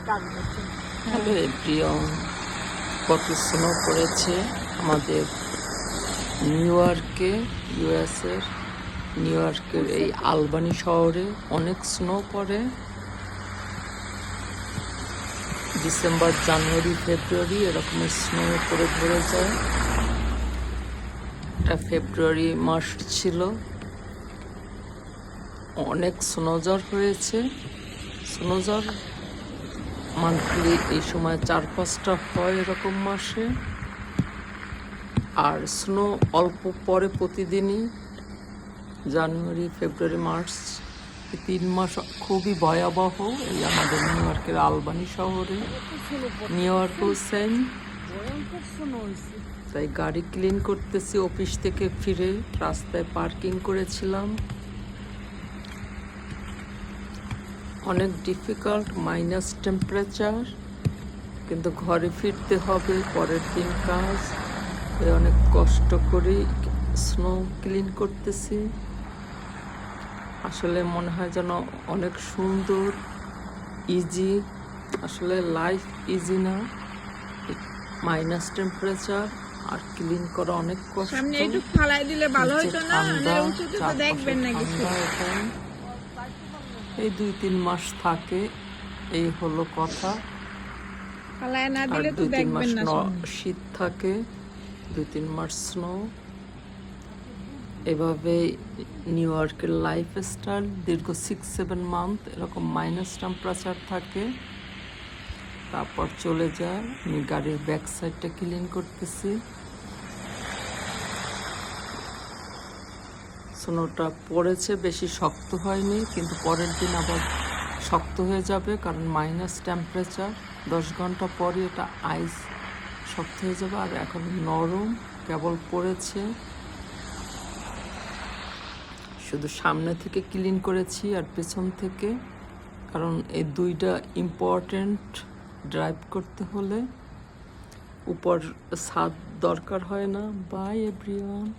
Hello everyone, কত snow পড়েছে আমাদের নিউ ইয়র্কে, ইউএসের নিউ ইয়র্কের এই আলবানি শহরে অনেক স্নো পড়ে। ডিসেম্বর, জানুয়ারি, ফেব্রুয়ারি এরকমের স্নো পড়ে ভরে যায়। এটা ফেব্রুয়ারি মাস ছিল, অনেক স্নোঝড় হয়েছে। স্নোঝড় মান্থলি এই সময় 4-5টা হয় এরকম মাসে, আর স্নো অল্প পরে প্রতিদিনই। জানুয়ারি, ফেব্রুয়ারি, মার্চ এই 3 মাস খুবই ভয়াবহ এই আমাদের নিউ ইয়র্কের আলবানি শহরে। নিউ ইয়র্কও সেম। তাই গাড়ি ক্লিন করতেছি অফিস থেকে ফিরে, রাস্তায় পার্কিং করেছিলাম। অনেক ডিফিকাল্ট, মাইনাস টেম্পারেচার, কিন্তু ঘরে ফিরতে হবে পরের দিন কাজ। অনেক কষ্ট করে স্নো ক্লিন করতেছি। আসলে মনে হয় যেন অনেক সুন্দর, ইজি। আসলে লাইফ ইজি না, মাইনাস টেম্পারেচার আর ক্লিন করা অনেক কষ্ট। সামনে একটু ফালাই দিলে ভালো হতো না? ঠান্ডা, উঁচুতে তো দেখবেন না কিছু। এই 2-3 মাস থাকে, এই হলো কথা। ফালাই না আর দিলে তো 2-3 মাস দেখবেন না। শীত থাকে, 2-3 মাস স্নো। এভাবে নিউ ইয়র্কের লাইফ স্টাইল দীর্ঘ 6-7 মান্থ এরকম মাইনাস টেম্পারেচার থাকে, তারপর চলে যায়। আমি গাড়ির ব্যাক সাইডটা ক্লিন করতেছি। স্নোটা পড়েছে, বেশি শক্ত হয়নি, কিন্তু পরের দিন আবার শক্ত হয়ে যাবে, কারণ মাইনাস টেম্পারেচার। 10 ঘন্টা পরে এটা আইস শক্ত হয়ে যাবে। আর এখন নরম, কেবল পড়েছে। শুধু সামনে থেকে ক্লিন করেছি আর পেছন থেকে, কারণ এই দুইটা ইম্পর্টেন্ট ড্রাইভ করতে হলে। উপর ছাদ দরকার হয় না। By everyone.